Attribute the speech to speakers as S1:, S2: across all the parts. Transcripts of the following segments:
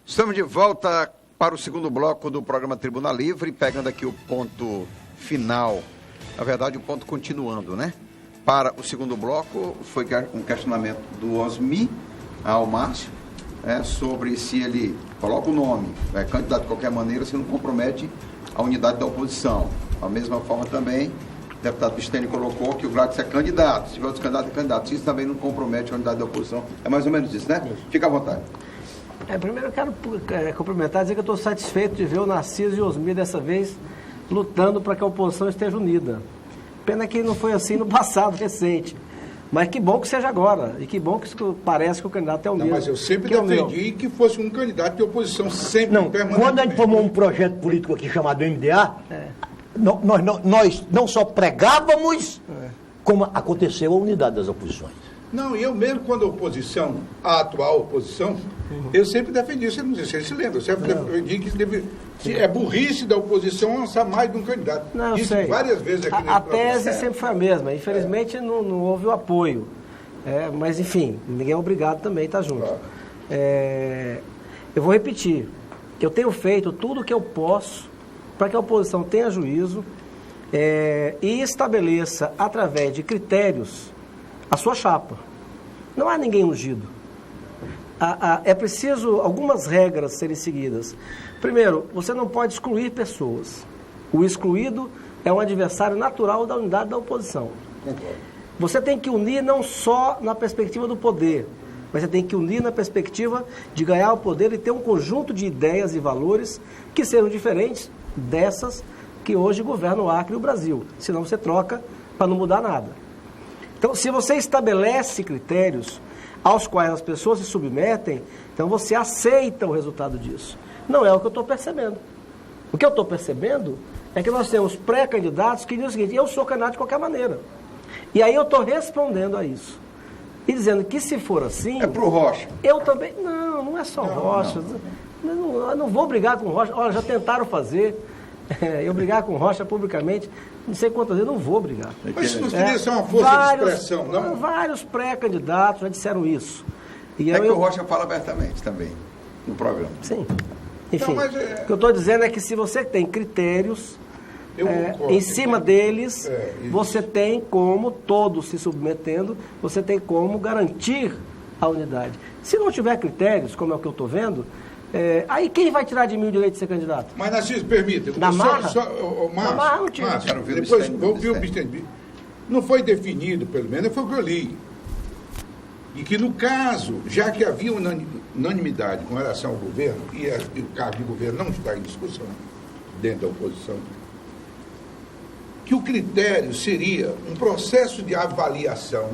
S1: Estamos de volta para o segundo bloco do programa Tribuna Livre, pegando aqui o ponto final, na verdade o ponto continuando, né? Para o segundo bloco, foi um questionamento do Osmi ao Márcio, sobre se ele coloca o nome, candidato de qualquer maneira, se não compromete a unidade da oposição. Da mesma forma também, o deputado Pistene colocou que o Gladys é candidato, se tiver outros candidatos é candidato, isso também não compromete a unidade da oposição. É mais ou menos isso, né? Fica à vontade.
S2: Primeiro eu quero cumprimentar e dizer que eu estou satisfeito de ver o Narciso e o Osmi dessa vez lutando para que a oposição esteja unida. Pena que não foi assim no passado recente. Mas que bom que seja agora. E que bom que parece que o candidato é o mesmo.
S3: Mas eu sempre defendi que fosse um candidato de oposição, sempre permanente.
S4: Quando a gente formou um projeto político aqui chamado MDA, nós não só pregávamos, como aconteceu a unidade das oposições.
S3: Não, e eu mesmo quando a atual oposição, eu sempre defendi isso, não sei se você se lembra, eu sempre defendi que é burrice da oposição lançar mais de um candidato.
S2: Não,
S3: isso
S2: sei.
S3: Várias vezes aqui
S2: a tese sempre foi a mesma, infelizmente não houve o apoio. Mas enfim, ninguém é obrigado também a estar junto.
S3: Claro.
S2: Eu vou repetir, eu tenho feito tudo o que eu posso para que a oposição tenha juízo e estabeleça, através de critérios, a sua chapa. Não há ninguém ungido. É preciso algumas regras serem seguidas. Primeiro, você não pode excluir pessoas. O excluído é um adversário natural da unidade da oposição. Você tem que unir não só na perspectiva do poder, mas você tem que unir na perspectiva de ganhar o poder e ter um conjunto de ideias e valores que sejam diferentes dessas que hoje governam o Acre e o Brasil. Senão você troca para não mudar nada. Então, se você estabelece critérios aos quais as pessoas se submetem, então você aceita o resultado disso. Não é o que eu estou percebendo. O que eu estou percebendo é que nós temos pré-candidatos que dizem o seguinte: eu sou candidato de qualquer maneira. E aí eu estou respondendo a isso. E dizendo que se for assim...
S1: É para o Rocha.
S2: Eu também... Não é só Rocha. Eu não vou brigar com o Rocha. Olha, já tentaram fazer. Eu brigar com o Rocha publicamente, não sei quantas vezes, não vou brigar.
S3: Mas isso não seria só uma força de expressão, não?
S2: Vários pré-candidatos já disseram isso. E
S1: que o Rocha fala abertamente também, no programa.
S2: Sim. Enfim, o que eu estou dizendo é que se você tem critérios, em cima deles, você tem como, todos se submetendo, você tem como garantir a unidade. Se não tiver critérios, como é o que eu estou vendo... aí quem vai tirar de mim o direito de ser candidato?
S3: Mas, Narciso, permita.
S2: Na marra?
S3: Na marra não tira. Depois vou ouvir o Pistene. Não foi definido, pelo menos, foi o que eu li. E que, no caso, já que havia unanimidade com relação ao governo, e o cargo de governo não está em discussão dentro da oposição, que o critério seria um processo de avaliação.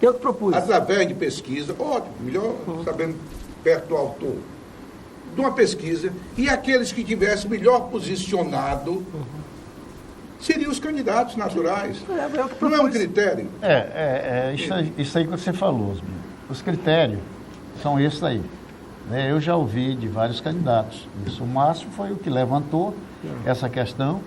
S2: Eu que propus.
S3: Através de pesquisa, ótimo, melhor sabendo perto do autor, de uma pesquisa, e aqueles que tivessem melhor posicionado seriam os candidatos naturais. Não é um critério?
S5: Isso aí que você falou, Osmi. Os critérios são esses aí. Eu já ouvi de vários candidatos. Isso, o Márcio foi o que levantou essa questão,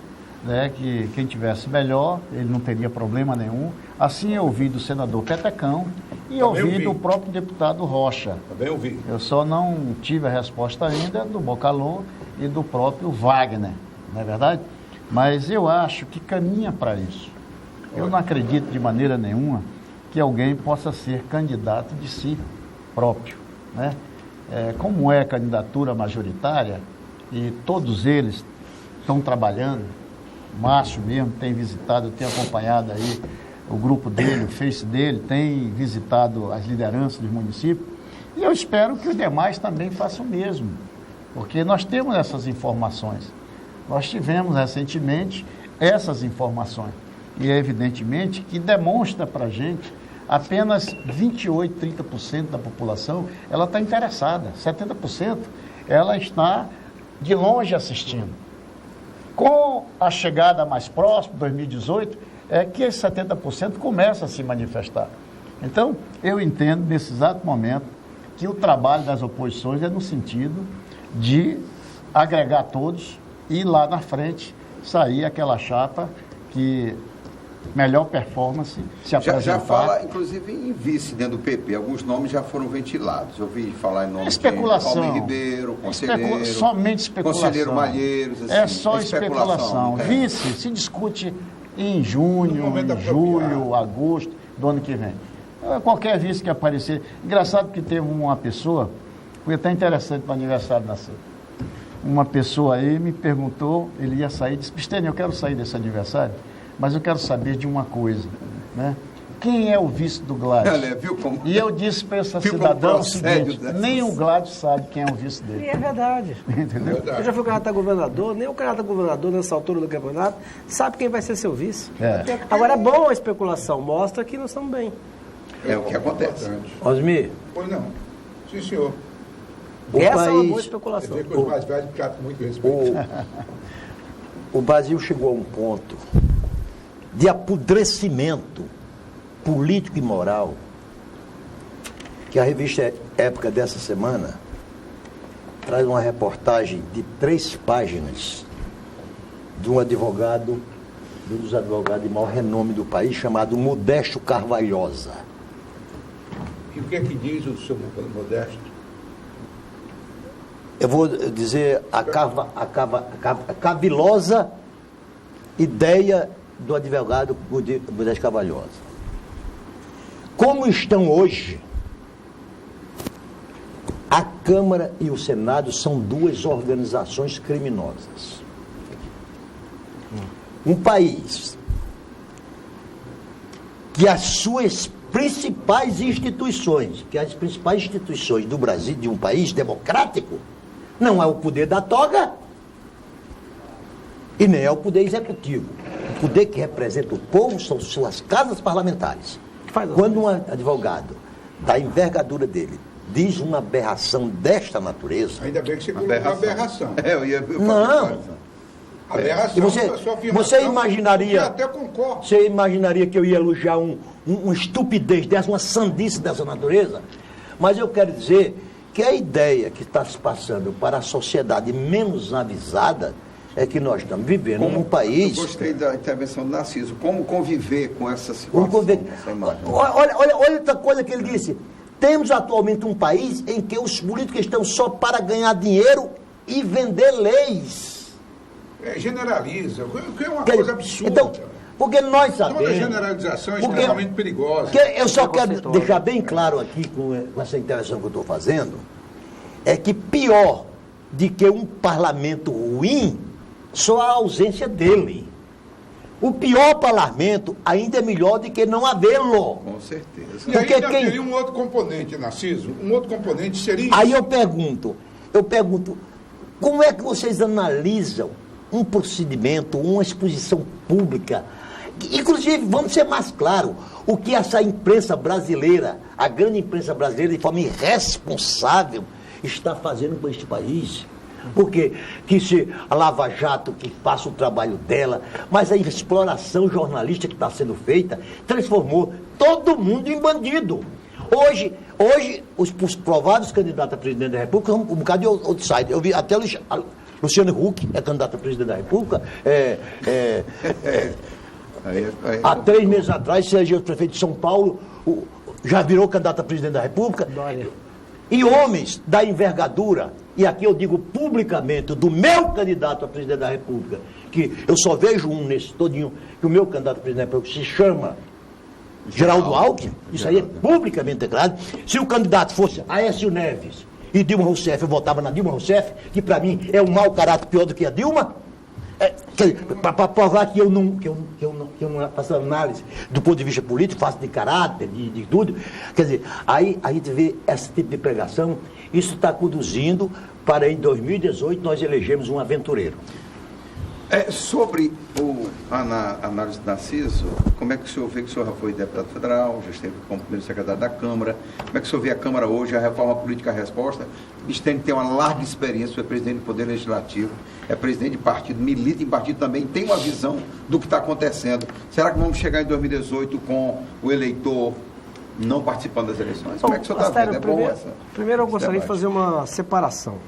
S5: que quem tivesse melhor, ele não teria problema nenhum. Assim eu ouvi do senador Petecão e ouvi do próprio deputado Rocha.
S3: Também ouvi.
S5: Eu só não tive a resposta ainda do Bocalô e do próprio Wagner, não é verdade? Mas eu acho que caminha para isso. Eu não acredito de maneira nenhuma que alguém possa ser candidato de si próprio, né? Como é candidatura majoritária e todos eles estão trabalhando, o Márcio mesmo tem visitado, eu tenho acompanhado aí o grupo dele, o Face dele, tem visitado as lideranças dos municípios, e eu espero que os demais também façam o mesmo, porque nós temos essas informações. Nós tivemos recentemente essas informações, e é evidentemente que demonstra para a gente apenas 28%, 30% da população, ela está interessada, 70% ela está de longe assistindo. Com a chegada mais próxima, 2018, é que esse 70% começa a se manifestar. Então, eu entendo, nesse exato momento, que o trabalho das oposições é no sentido de agregar todos e lá na frente sair aquela chapa que melhor performance se apresentar.
S1: Já fala, inclusive, em vice dentro do PP. Alguns nomes já foram ventilados. Eu ouvi falar em nome de Paulo Ribeiro, conselheiro.
S5: Somente especulação.
S1: Conselheiro Malheiros. Assim,
S5: é só especulação. Vice se discute em junho, em julho, agosto do ano que vem. Qualquer vice que aparecer. Engraçado que teve uma pessoa, foi até interessante para o aniversário da CEP. Uma pessoa aí me perguntou, ele ia sair, disse, Pistene, eu quero sair desse aniversário, mas eu quero saber de uma coisa, né? Quem é o vice do Gladys? E eu disse para essa cidadã o seguinte, nem o Gladys sabe quem é o vice dele.
S2: E é verdade.
S5: Entendeu?
S2: Eu já fui o candidato a governador, nem o candidato a governador nessa altura do campeonato sabe quem vai ser seu vice. Agora é bom a especulação, mostra que nós estamos bem.
S1: É o que acontece.
S4: Osmir.
S3: Pois não. Sim, senhor.
S2: Essa é uma boa especulação.
S3: Os mais velhos tratam muito respeito.
S4: O Brasil chegou a um ponto de apodrecimento político e moral que a revista Época dessa semana traz uma reportagem de 3 páginas de um advogado, de um dos advogados de maior renome do país, chamado Modesto Carvalhosa.
S3: E o que é que diz o seu Modesto?
S4: Eu vou dizer a cavilosa ideia do advogado Modesto Carvalhosa. Como estão hoje, a Câmara e o Senado são 2 organizações criminosas. Um país que as suas principais instituições, do Brasil, de um país democrático, não é o poder da toga e nem é o poder executivo. O poder que representa o povo são suas casas parlamentares. Quando um advogado da envergadura dele diz uma aberração desta natureza...
S3: Ainda bem que você colocou aberração.
S4: Não.
S3: Aberração,
S4: você imaginaria...
S3: Eu até concordo.
S4: Você imaginaria que eu ia elogiar uma estupidez dessa, uma sandice dessa natureza? Mas eu quero dizer que a ideia que está se passando para a sociedade menos avisada é que nós estamos vivendo num país...
S1: Eu gostei da intervenção do Narciso. Como conviver com essa situação?
S4: Olha outra coisa que ele disse. Temos atualmente um país em que os políticos estão só para ganhar dinheiro e vender leis.
S3: Generaliza, o que é uma coisa absurda.
S4: Então, porque nós sabemos...
S3: Toda generalização é extremamente perigosa.
S4: Eu só quero deixar bem claro aqui, com essa intervenção que eu estou fazendo, é que pior do que um parlamento ruim, só a ausência dele. O pior parlamento ainda é melhor do que não havê-lo.
S1: Com certeza.
S3: E ainda teria um outro componente, Narciso. Um outro componente seria isso.
S4: Aí eu pergunto, como é que vocês analisam um procedimento, uma exposição pública? Inclusive, vamos ser mais claros, o que essa imprensa brasileira, a grande imprensa brasileira, de forma irresponsável, está fazendo com este país? Porque que se a Lava Jato que faça o trabalho dela, mas a exploração jornalística que está sendo feita transformou todo mundo em bandido. Hoje os prováveis candidatos a presidente da República são um bocado de outside. Eu vi até Luciano Huck é candidato a presidente da República. Há 3 meses atrás, Sérgio, prefeito de São Paulo, já virou candidato a presidente da República. E homens da envergadura, e aqui eu digo publicamente, do meu candidato a presidente da República, que eu só vejo um nesse todinho, que o meu candidato a presidente da República se chama Geraldo Alckmin, isso aí é publicamente declarado. Se o candidato fosse Aécio Neves e Dilma Rousseff, eu votava na Dilma Rousseff, que para mim é um mau caráter pior do que a Dilma. Para provar que eu não faço análise do ponto de vista político, faço de caráter, de tudo. Quer dizer, aí a gente vê esse tipo de pregação, isso está conduzindo para, em 2018, nós elegemos um aventureiro.
S1: Sobre a análise do Narciso, como é que o senhor vê que o senhor já foi deputado federal, já esteve como primeiro secretário da Câmara, como é que o senhor vê a Câmara hoje, a reforma política, a resposta? Bistene tem uma larga experiência, foi presidente do Poder Legislativo, é presidente de partido, milita em partido também, tem uma visão do que está acontecendo. Será que vamos chegar em 2018 com o eleitor não participando das eleições? Como é que o senhor está vendo?
S2: Primeiro eu gostaria de fazer uma separação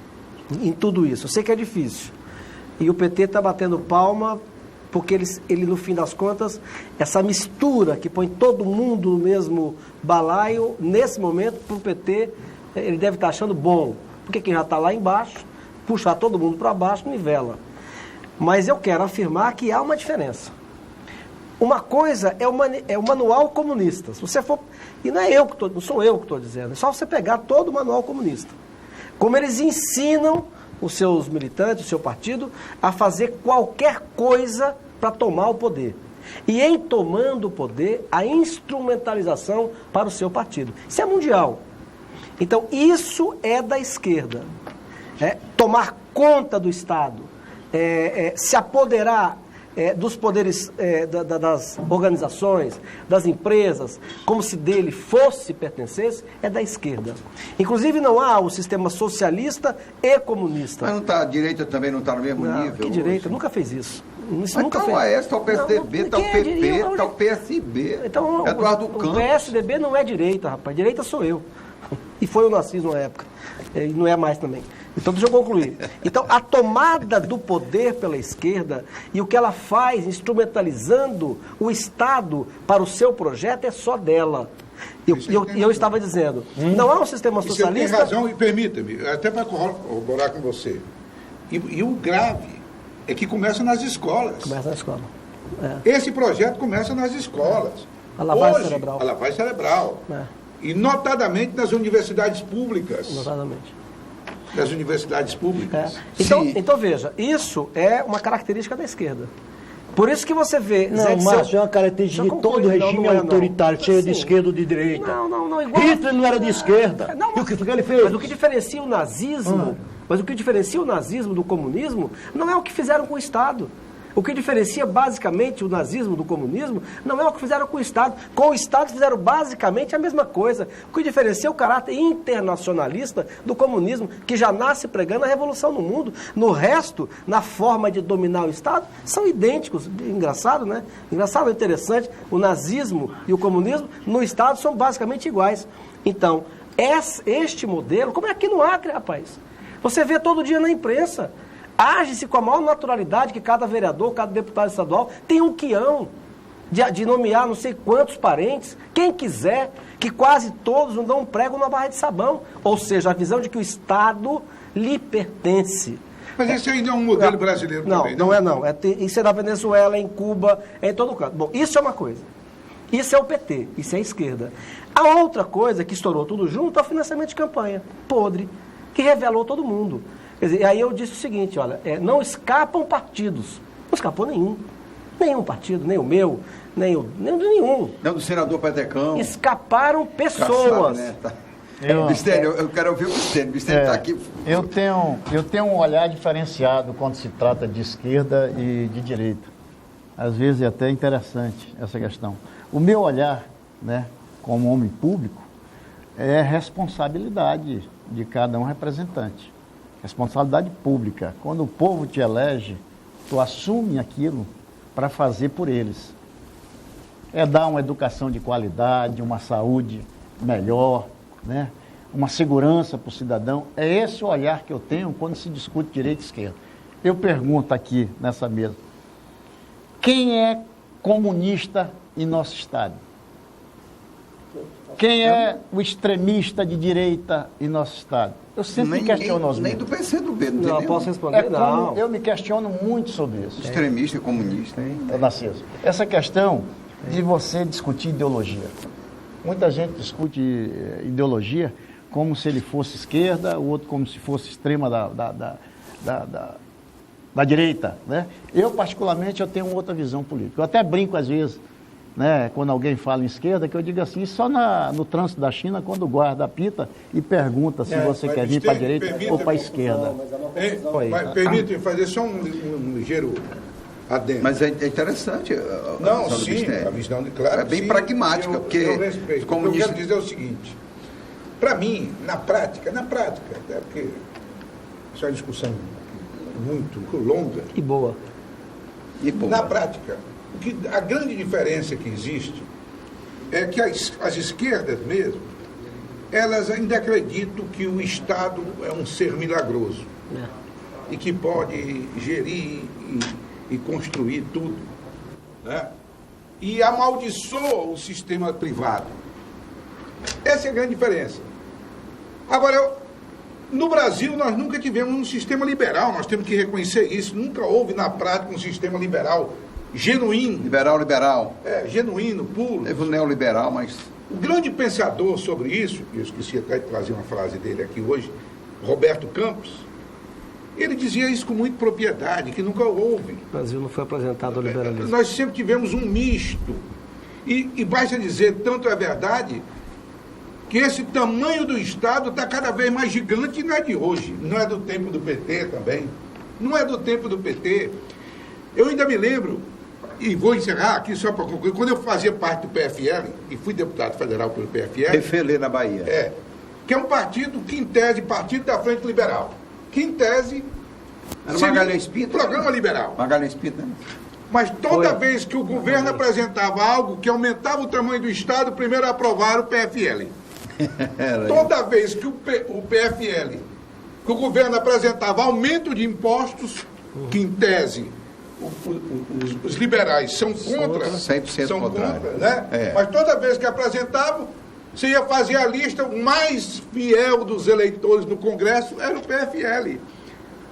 S2: em tudo isso. Eu sei que é difícil. E o PT está batendo palma porque ele, no fim das contas, essa mistura que põe todo mundo no mesmo balaio, nesse momento, para o PT, ele deve estar achando bom, porque quem já está lá embaixo, puxar todo mundo para baixo, nivela. Mas eu quero afirmar que há uma diferença. Uma coisa é o manual comunista. Se você for, e não sou eu que estou dizendo, é só você pegar todo o manual comunista. Como eles ensinam os seus militantes, o seu partido, a fazer qualquer coisa para tomar o poder. E em tomando o poder, a instrumentalização para o seu partido. Isso é mundial. Então, isso é da esquerda. Tomar conta do Estado, se apoderar dos poderes das organizações, das empresas, como se dele pertencesse, é da esquerda. Inclusive não há o sistema socialista e comunista.
S1: Mas não tá, a direita também não está no mesmo nível?
S2: Que direita? Nunca fez isso.
S1: Mas nunca fez. Está o PSDB, está o PP, está o PSB,
S2: então,
S1: Eduardo Campos.
S2: O PSDB não é direita, rapaz. Direita sou eu. E foi o nazismo na época. E não é mais também. Então, deixa eu concluir. Então, a tomada do poder pela esquerda e o que ela faz instrumentalizando o Estado para o seu projeto é só dela. E eu estava dizendo, não há um sistema socialista...
S3: Você tem razão, e permita-me, até para corroborar com você. E o grave é que começa nas escolas.
S2: Começa na escola.
S3: Esse projeto começa nas escolas.
S2: A lavagem cerebral.
S3: A lavagem cerebral. E notadamente nas universidades públicas.
S2: Notadamente.
S3: Das universidades públicas.
S2: Então veja, isso é uma característica da esquerda. Por isso que você vê...
S4: Não, Márcio, é uma característica de todo regime autoritário, seja de esquerda ou de direita.
S2: Não, igual...
S4: Hitler não era de esquerda. E o que ele fez?
S2: Mas o que diferencia o nazismo... Mas o que diferencia o nazismo do comunismo não é o que fizeram com o Estado. O que diferencia basicamente o nazismo do comunismo não é o que fizeram com o Estado. Com o Estado fizeram basicamente a mesma coisa. O que diferencia é o caráter internacionalista do comunismo, que já nasce pregando a revolução no mundo. No resto, na forma de dominar o Estado, são idênticos. Engraçado, né? Engraçado, interessante. O nazismo e o comunismo no Estado são basicamente iguais. Então, este modelo, como é aqui no Acre, rapaz? Você vê todo dia na imprensa. Age-se com a maior naturalidade que cada vereador, cada deputado estadual tem um quião de nomear não sei quantos parentes, quem quiser, que quase todos não dão um prego numa barra de sabão. Ou seja, a visão de que o Estado lhe pertence.
S3: Mas esse ainda é um modelo brasileiro também.
S2: Não é. Isso é na Venezuela, em Cuba, é em todo canto. Bom, isso é uma coisa. Isso é o PT, isso é a esquerda. A outra coisa que estourou tudo junto é o financiamento de campanha, podre, que revelou todo mundo. Quer dizer, aí eu disse o seguinte, olha, não escapam partidos. Não escapou nenhum. Nenhum partido, nem o meu, nem nenhum.
S1: Não, do senador Petecão.
S2: Escaparam pessoas.
S1: Sabe, né? Eu quero ouvir o Vicente. O Vicente está aqui.
S5: Eu tenho um olhar diferenciado quando se trata de esquerda e de direita. Às vezes é até interessante essa questão. O meu olhar, né, como homem público, é responsabilidade de cada um representante. Responsabilidade pública. Quando o povo te elege, tu assume aquilo para fazer por eles. É dar uma educação de qualidade, uma saúde melhor, né? Uma segurança para o cidadão. É esse o olhar que eu tenho quando se discute direita e esquerda. Eu pergunto aqui nessa mesa, quem é comunista em nosso Estado? Quem é o extremista de direita em nosso Estado? Eu sempre me questiono os
S1: nem do PCdoB,
S2: não posso responder, não.
S5: Eu me questiono muito sobre isso.
S1: Extremista e comunista, hein?
S5: Narciso, essa questão de você discutir ideologia. Muita gente discute ideologia como se ele fosse esquerda, o outro como se fosse extrema da direita, né? Eu, particularmente, eu tenho outra visão política. Eu até brinco às vezes, né, quando alguém fala em esquerda, que eu digo assim, só no trânsito da China, quando o guarda apita e pergunta se você quer vir para a direita ou para a esquerda.
S3: Permite fazer só um ligeiro adendo.
S1: Mas é interessante
S3: a visão de claro.
S1: É bem pragmática, porque...
S3: Eu respeito. O que eu quero dizer é o seguinte, para mim, na prática, até porque isso é uma discussão muito longa.
S2: E boa.
S3: Na prática, a grande diferença que existe é que as esquerdas mesmo, elas ainda acreditam que o Estado é um ser milagroso e que pode gerir e construir tudo, né? E amaldiçoa o sistema privado. Essa é a grande diferença. Agora, no Brasil, nós nunca tivemos um sistema liberal, nós temos que reconhecer isso. Nunca houve, na prática, um sistema liberal genuíno.
S1: Liberal.
S3: Genuíno, puro.
S1: Teve um neoliberal, mas...
S3: O grande pensador sobre isso, eu esqueci até de trazer uma frase dele aqui hoje, Roberto Campos, ele dizia isso com muita propriedade, que nunca houve.
S2: O Brasil não foi apresentado ao liberalismo.
S3: Nós sempre tivemos um misto. E basta dizer, tanto é verdade, que esse tamanho do Estado está cada vez mais gigante e não é de hoje. Não é do tempo do PT também. Não é do tempo do PT. Eu ainda me lembro, e vou encerrar aqui só para concluir, quando eu fazia parte do PFL, e fui deputado federal pelo PFL...
S1: PFL na Bahia.
S3: Que é um partido que, em tese, partido da Frente Liberal. Que, em tese...
S1: Era Magalhães Pinto.
S3: Programa liberal.
S1: Magalhães Pinto, né?
S3: Mas toda vez que o governo apresentava algo que aumentava o tamanho do Estado, primeiro aprovaram o PFL. Toda vez que o PFL, que o governo apresentava aumento de impostos, que em tese os liberais são contra,
S1: 100%
S3: são
S1: contrário.
S3: contra, né? Mas toda vez que apresentavam, você ia fazer a lista, o mais fiel dos eleitores no Congresso era o PFL.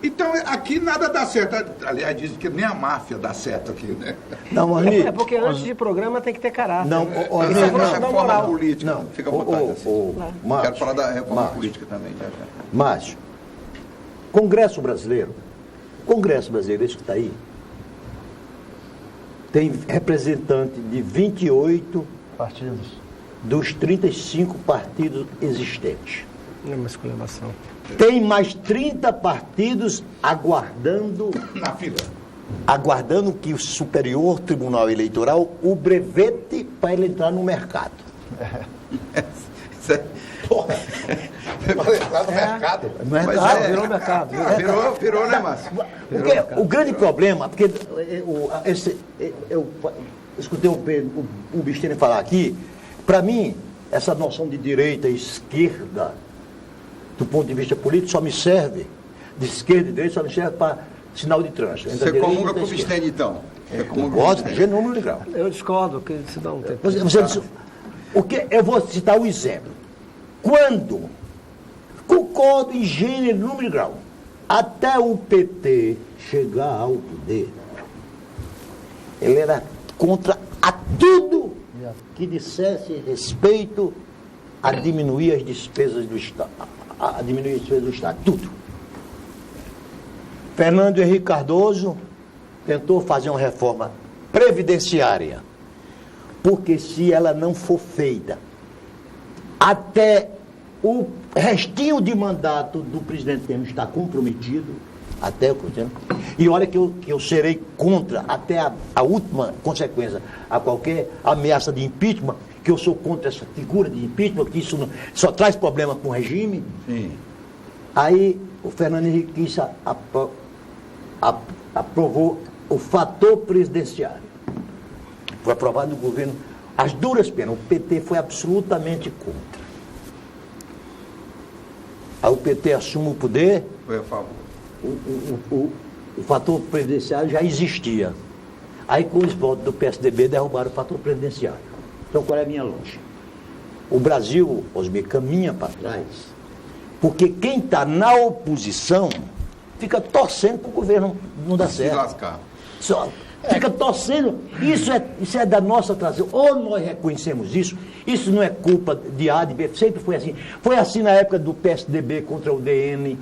S3: Então, aqui nada dá certo. Aliás, dizem que nem a máfia dá certo aqui, né?
S4: Não, Osni,
S2: É porque antes de programa tem que ter caráter.
S4: Não,
S2: né?
S4: Osni,
S1: Isso é uma
S4: não.
S1: reforma
S2: moral.
S1: política.
S4: Não,
S1: Fica à vontade. Assim.
S4: Márcio,
S1: Quero falar da reforma
S4: Márcio.
S1: política também. Já.
S4: Márcio, Congresso Brasileiro, esse que está aí, tem representante de 28
S5: partidos
S4: dos 35 partidos existentes.
S2: É uma exclamação.
S4: Tem mais 30 partidos aguardando que o Superior Tribunal Eleitoral o brevete para ele entrar no mercado.
S3: Porra! Para entrar no mercado.
S2: Virou mercado.
S1: Virou, né, Márcio?
S4: Porque o grande problema, porque eu escutei o Bistini falar aqui, para mim, essa noção de direita e esquerda, do ponto de vista político, só me serve, de esquerda e direita, só me serve para sinal de trânsito.
S1: Você comunga com o Bistini, então?
S4: Eu gosto de gênero grau.
S2: Eu discordo, que se dá um tempo.
S4: Eu vou citar um exemplo. Quando concordo em gênero, número e grau, até o PT chegar ao poder, ele era contra a tudo que dissesse respeito a diminuir as despesas do Estado. A diminuir as despesas do Estado, tudo. Fernando Henrique Cardoso tentou fazer uma reforma previdenciária, porque se ela não for feita até o restinho de mandato do presidente Temer está comprometido, até o e olha que eu serei contra até a última consequência a qualquer ameaça de impeachment, que eu sou contra essa figura de impeachment, que isso só traz problema com o regime.
S1: Sim.
S4: Aí o Fernando Henrique aprovou o fator presidenciário. Foi aprovado no governo às duras penas. O PT foi absolutamente contra. Aí o PT assume o poder.
S1: Foi a favor.
S4: O fator presidenciário já existia. Aí com os votos do PSDB derrubaram o fator presidenciário. Então qual é a minha lógica? O Brasil, Osmir, caminha para trás, porque quem está na oposição fica torcendo para o governo não dar certo.
S1: Se lascar.
S4: Fica torcendo. Isso é da nossa trajetória. Ou nós reconhecemos isso, isso não é culpa de A, de B, sempre foi assim. Foi assim na época do PSDB contra o DN.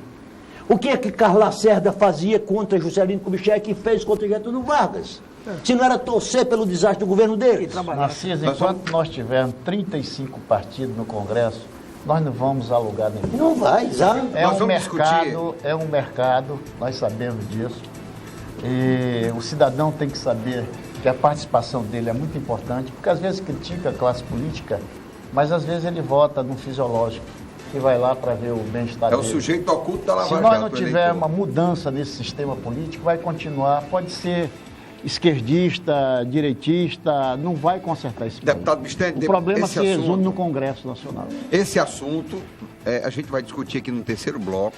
S4: O que é que Carlos Lacerda fazia contra Juscelino Kubitschek e fez contra Getúlio Vargas? Se não era torcer pelo desastre do governo dele.
S5: Narciso, enquanto nós tivermos 35 partidos no Congresso, nós não vamos a lugar nenhum.
S4: Não vai, exato.
S5: É um mercado, nós sabemos disso. E o cidadão tem que saber que a participação dele é muito importante, porque às vezes critica a classe política, mas às vezes ele vota no fisiológico, que vai lá para ver o bem-estar dele.
S1: É o sujeito oculto da Lava Jato.
S5: Se nós não tivermos uma mudança nesse sistema político, vai continuar, pode ser esquerdista, direitista, não vai consertar esse problema.
S1: Deputado Bistini,
S5: o problema se resume no Congresso Nacional.
S1: Esse assunto a gente vai discutir aqui no terceiro bloco,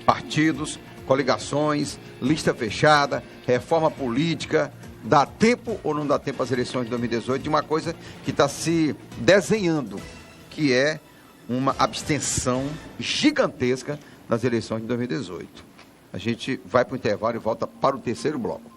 S1: partidos, coligações, lista fechada, reforma política. Dá tempo ou não dá tempo às eleições de 2018 de uma coisa que está se desenhando, que é uma abstenção gigantesca nas eleições de 2018. A gente vai para o intervalo e volta para o terceiro bloco.